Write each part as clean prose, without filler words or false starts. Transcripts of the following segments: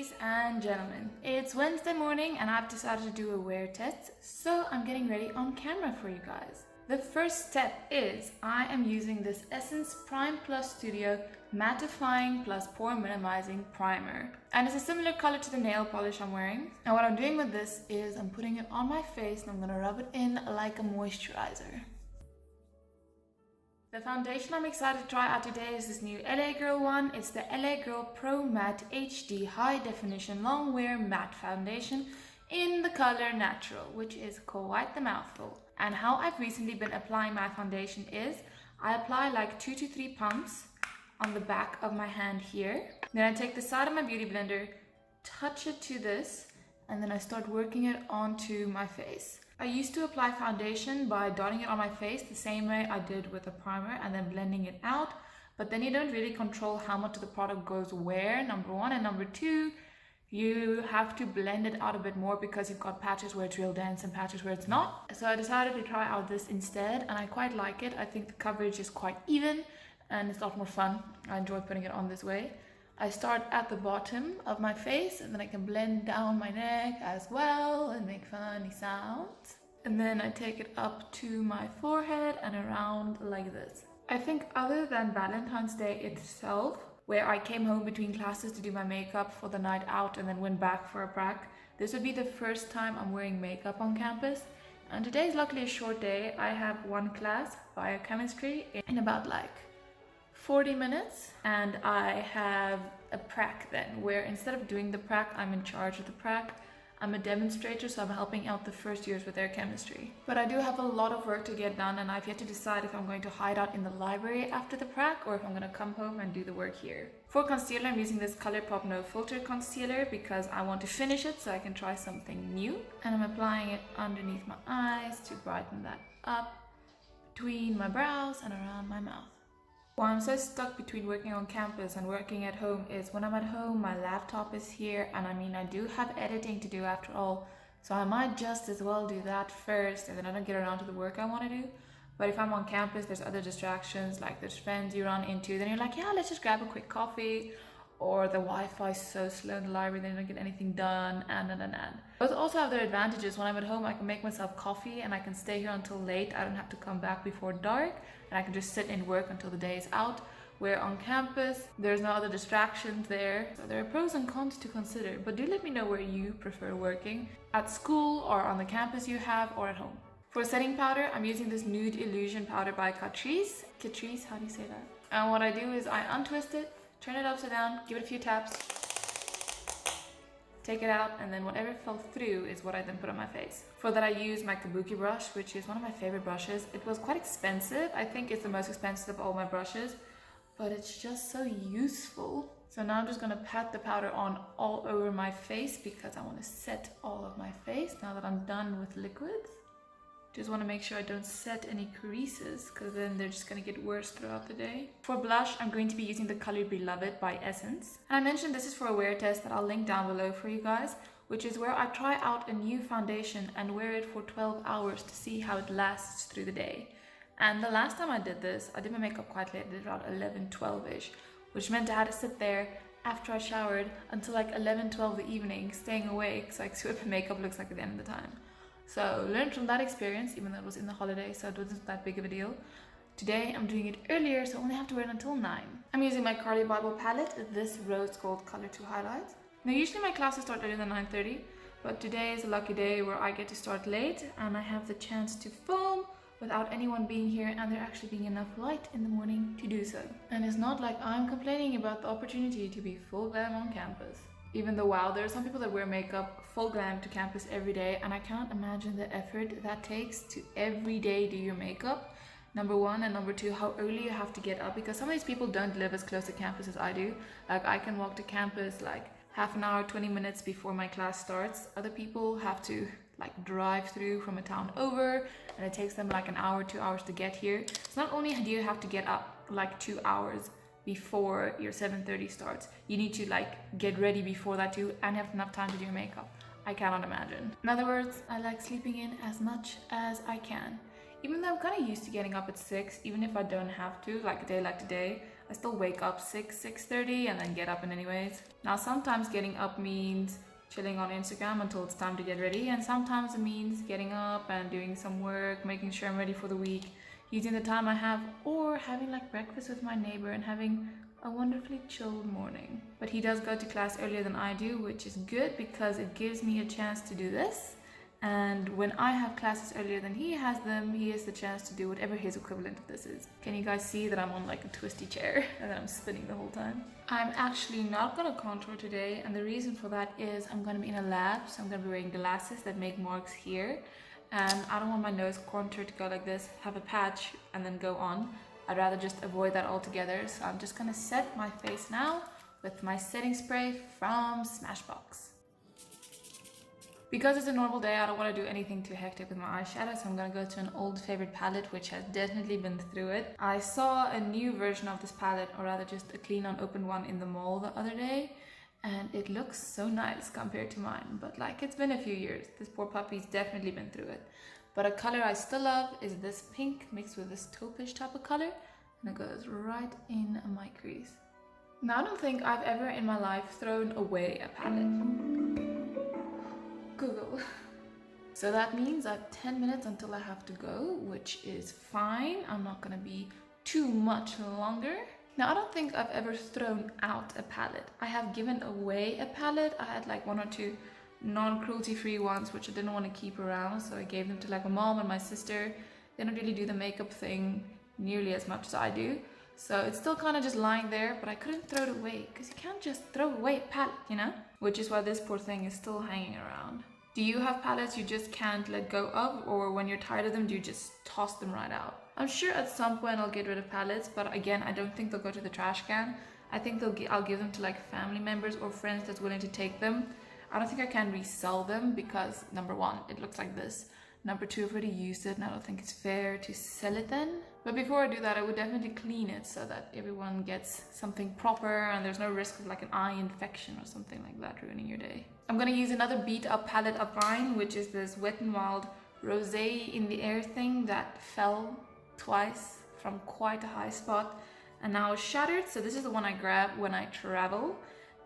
ladies and gentlemen, it's Wednesday morning and I've decided to do a wear test, so I'm getting ready on camera for you guys. The first step is I am using this Essence Prime Plus Studio Mattifying Plus Pore Minimizing Primer, and it's a similar color to the nail polish I'm wearing. And what I'm doing with this is I'm putting it on my face and I'm going to rub it in like a moisturizer. The foundation I'm excited to try out today is this new LA Girl one. It's the LA Girl Pro Matte HD High Definition Long Wear Matte Foundation in the color Natural, which is quite the mouthful. And how I've recently been applying my foundation is I apply like 2 to 3 pumps on the back of my hand here. Then I take the side of my beauty blender, touch it to this, and then I start working it onto my face. I used to apply foundation by dotting it on my face the same way I did with a primer and then blending it out, but then you don't really control how much of the product goes where, number one, and number two, you have to blend it out a bit more because you've got patches where it's real dense and patches where it's not. So I decided to try out this instead and I quite like it. I think the coverage is quite even and it's a lot more fun. I enjoy putting it on this way. I start at the bottom of my face and then I can blend down my neck as well and make funny sounds. And then I take it up to my forehead and around like this. I think other than Valentine's Day itself, where I came home between classes to do my makeup for the night out and then went back for a prac, this would be the first time I'm wearing makeup on campus. And today is luckily a short day. I have one class, biochemistry, in about like 40 minutes, and I have a prac then, where instead of doing the prac, I'm in charge of the prac. I'm a demonstrator, so I'm helping out the first years with their chemistry. But I do have a lot of work to get done, and I've yet to decide if I'm going to hide out in the library after the prac or if I'm going to come home and do the work here. For concealer, I'm using this ColourPop No Filter concealer because I want to finish it so I can try something new. And I'm applying it underneath my eyes to brighten that up, between my brows and around my mouth. Why I'm so stuck between working on campus and working at home is when I'm at home, my laptop is here, and I mean, I do have editing to do after all, so I might just as well do that first and then I don't get around to the work I want to do. But if I'm on campus, there's other distractions, like there's friends you run into, then you're like, yeah, let's just grab a quick coffee, or the Wi-Fi is so slow in the library, then you don't get anything done, and. Both also have their advantages. When I'm at home, I can make myself coffee and I can stay here until late. I don't have to come back before dark, and I can just sit and work until the day is out. Where on campus, there's no other distractions there. So there are pros and cons to consider, but do let me know where you prefer working, at school or on the campus you have, or at home. For setting powder, I'm using this Nude Illusion powder by Catrice. Catrice, how do you say that? And what I do is I untwist it, turn it upside down, give it a few taps, take it out, and then whatever fell through is what I then put on my face. For that I use my Kabuki brush, which is one of my favorite brushes. It was quite expensive. I think it's the most expensive of all my brushes, but it's just so useful. So now I'm just gonna pat the powder on all over my face because I want to set all of my face now that I'm done with liquids. Just want to make sure I don't set any creases because then they're just going to get worse throughout the day. For blush, I'm going to be using the color Beloved by Essence. And I mentioned this is for a wear test that I'll link down below for you guys, which is where I try out a new foundation and wear it for 12 hours to see how it lasts through the day. And the last time I did this, I did my makeup quite late. I did around 11, 12-ish, which meant I had to sit there after I showered until like 11, 12 the evening, staying awake so I could see what my makeup looks like at the end of the time. So learned from that experience, even though it was in the holiday, so it wasn't that big of a deal. Today I'm doing it earlier, so I only have to wait until 9. I'm using my Carly Bible palette, this rose gold color to highlight. Now usually my classes start earlier than 9:30, but today is a lucky day where I get to start late and I have the chance to film without anyone being here and there actually being enough light in the morning to do so. And it's not like I'm complaining about the opportunity to be full glam on campus. Even though, wow, there are some people that wear makeup full glam to campus every day, and I can't imagine the effort that takes to every day do your makeup. Number one, and number two, how early you have to get up, because some of these people don't live as close to campus as I do. Like I can walk to campus like half an hour, 20 minutes before my class starts. Other people have to like drive through from a town over, and it takes them like an hour, 2 hours to get here. So not only do you have to get up like 2 hours before your 7:30 starts, you need to like get ready before that too and have enough time to do your makeup. I cannot imagine. In other words, I like sleeping in as much as I can. Even though I'm kind of used to getting up at 6, even if I don't have to, like a day like today, I still wake up 6:30 and then get up in anyways. Now sometimes getting up means chilling on Instagram until it's time to get ready, and sometimes it means getting up and doing some work, making sure I'm ready for the week, using the time I have, or having like breakfast with my neighbor and having a wonderfully chilled morning. But he does go to class earlier than I do, which is good because it gives me a chance to do this. And when I have classes earlier than he has them, he has the chance to do whatever his equivalent of this is. Can you guys see that I'm on like a twisty chair and that I'm spinning the whole time? I'm actually not gonna contour today, and the reason for that is I'm gonna be in a lab, so I'm gonna be wearing glasses that make marks here, and I don't want my nose contour to go like this, have a patch, and then go on. I'd rather just avoid that altogether, so I'm just gonna set my face now with my setting spray from Smashbox. Because it's a normal day, I don't want to do anything too hectic with my eyeshadow, so I'm going to go to an old favorite palette which has definitely been through it. I saw a new version of this palette, or rather just a clean unopened one in the mall the other day, and it looks so nice compared to mine, but like it's been a few years. This poor puppy's definitely been through it. But a color I still love is this pink mixed with this taupish type of color, and it goes right in my crease. Now I don't think I've ever in my life thrown away a palette. Google. So that means I have 10 minutes until I have to go, which is fine. I'm not gonna be too much longer. Now I don't think I've ever thrown out a palette. I have given away a palette. I had like 1 or 2 non-cruelty free ones which I didn't want to keep around, so I gave them to like my mom and my sister. They don't really do the makeup thing nearly as much as I do, so it's still kind of just lying there, but I couldn't throw it away because you can't just throw away a palette, you know? Which is why this poor thing is still hanging around. Do you have palettes you just can't let go of, or when you're tired of them, do you just toss them right out? I'm sure at some point I'll get rid of palettes, but again, I don't think they'll go to the trash can. I think I'll give them to like family members or friends that's willing to take them. I don't think I can resell them because number 1, it looks like this. Number 2, I've already used it and I don't think it's fair to sell it then. But before I do that, I would definitely clean it so that everyone gets something proper and there's no risk of like an eye infection or something like that ruining your day. I'm gonna use another beat up palette of mine, which is this Wet n Wild Rosé in the Air thing that fell twice from quite a high spot and now is shattered. So this is the one I grab when I travel.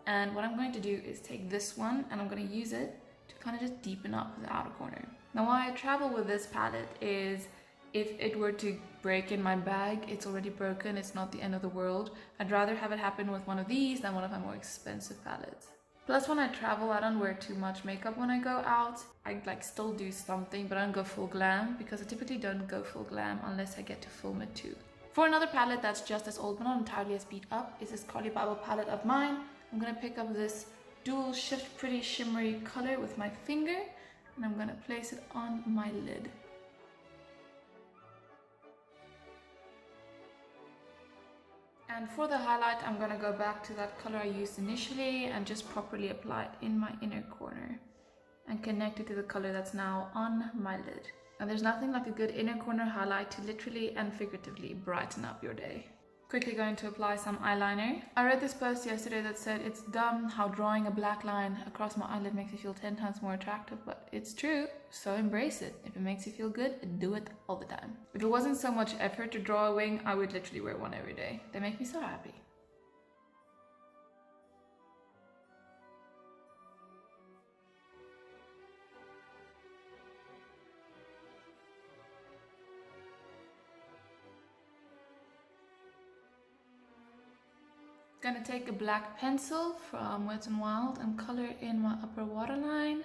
And what I'm going to do is take this one and I'm going to use it to kind of just deepen up the outer corner. Now why I travel with this palette is if it were to break in my bag, it's already broken, it's not the end of the world. I'd rather have it happen with one of these than one of my more expensive palettes. Plus when I travel, I don't wear too much makeup when I go out. I like still do something, but I don't go full glam because I typically don't go full glam unless I get to film it too. For another palette that's just as old but not entirely as beat up is this Carly Bible palette of mine. I'm gonna pick up this dual shift pretty shimmery color with my finger and I'm gonna place it on my lid. And for the highlight, I'm gonna go back to that color I used initially and just properly apply it in my inner corner and connect it to the color that's now on my lid. And there's nothing like a good inner corner highlight to literally and figuratively brighten up your day. Quickly going to apply some eyeliner. I read this post yesterday that said it's dumb how drawing a black line across my eyelid makes you feel 10 times more attractive, but it's true, so embrace it. If it makes you feel good, do it all the time. If it wasn't so much effort to draw a wing, I would literally wear one every day. They make me so happy. Gonna take a black pencil from Wet n Wild and color in my upper waterline,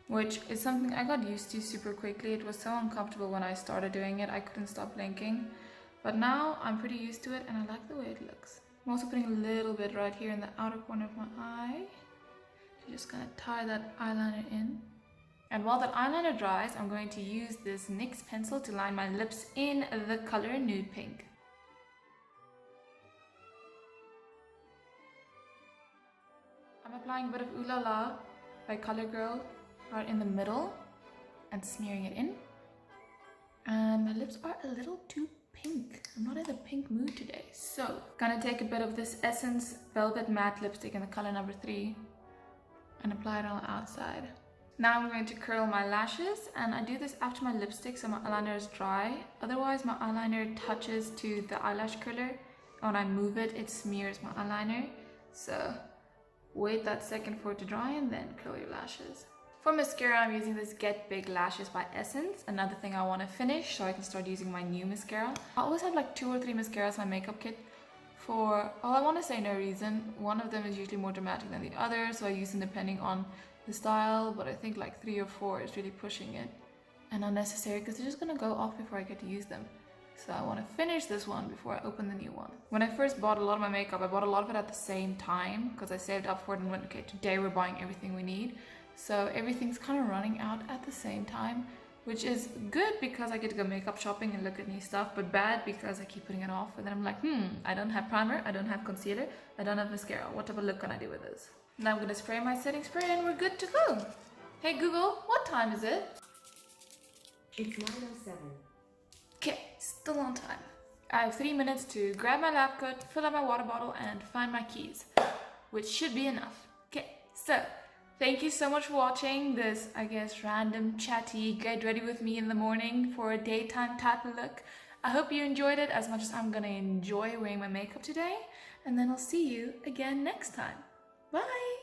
which is something I got used to super quickly. It was so uncomfortable when I started doing it, I couldn't stop blinking. But now I'm pretty used to it and I like the way it looks. I'm also putting a little bit right here in the outer corner of my eye. So just gonna tie that eyeliner in. And while that eyeliner dries, I'm going to use this NYX pencil to line my lips in the color Nude Pink. I'm applying a bit of Ooh La La by ColourGirl right in the middle and smearing it in. And my lips are a little too pink. I'm not in the pink mood today. So, gonna take a bit of this Essence Velvet Matte Lipstick in the color number 3 and apply it on the outside. Now I'm going to curl my lashes, and I do this after my lipstick so my eyeliner is dry. Otherwise my eyeliner touches to the eyelash curler when I move it, it smears my eyeliner. So wait that second for it to dry and then curl your lashes. For mascara, I'm using this Get Big Lashes by Essence. Another thing I want to finish so I can start using my new mascara. I always have like 2 or 3 mascaras in my makeup kit for, well, I want to say no reason. One of them is usually more dramatic than the other, so I use them depending on the style, but I think like 3 or 4 is really pushing it and unnecessary because they're just gonna go off before I get to use them. So I want to finish this one before I open the new one. When I first bought a lot of my makeup, I bought a lot of it at the same time because I saved up for it and went, okay, today we're buying everything we need. So everything's kind of running out at the same time, which is good because I get to go makeup shopping and look at new stuff, but bad because I keep putting it off and then I'm like, I don't have primer, I don't have concealer, I don't have mascara. What type of look can I do with this? Now I'm gonna spray my setting spray and we're good to go. Hey Google, what time is it? It's 9:07. Okay, still on time. I have 3 minutes to grab my lab coat, fill up my water bottle, and find my keys, which should be enough. Okay, so thank you so much for watching this, I guess, random, chatty, get ready with me in the morning for a daytime type of look. I hope you enjoyed it as much as I'm gonna enjoy wearing my makeup today, and then I'll see you again next time. Bye!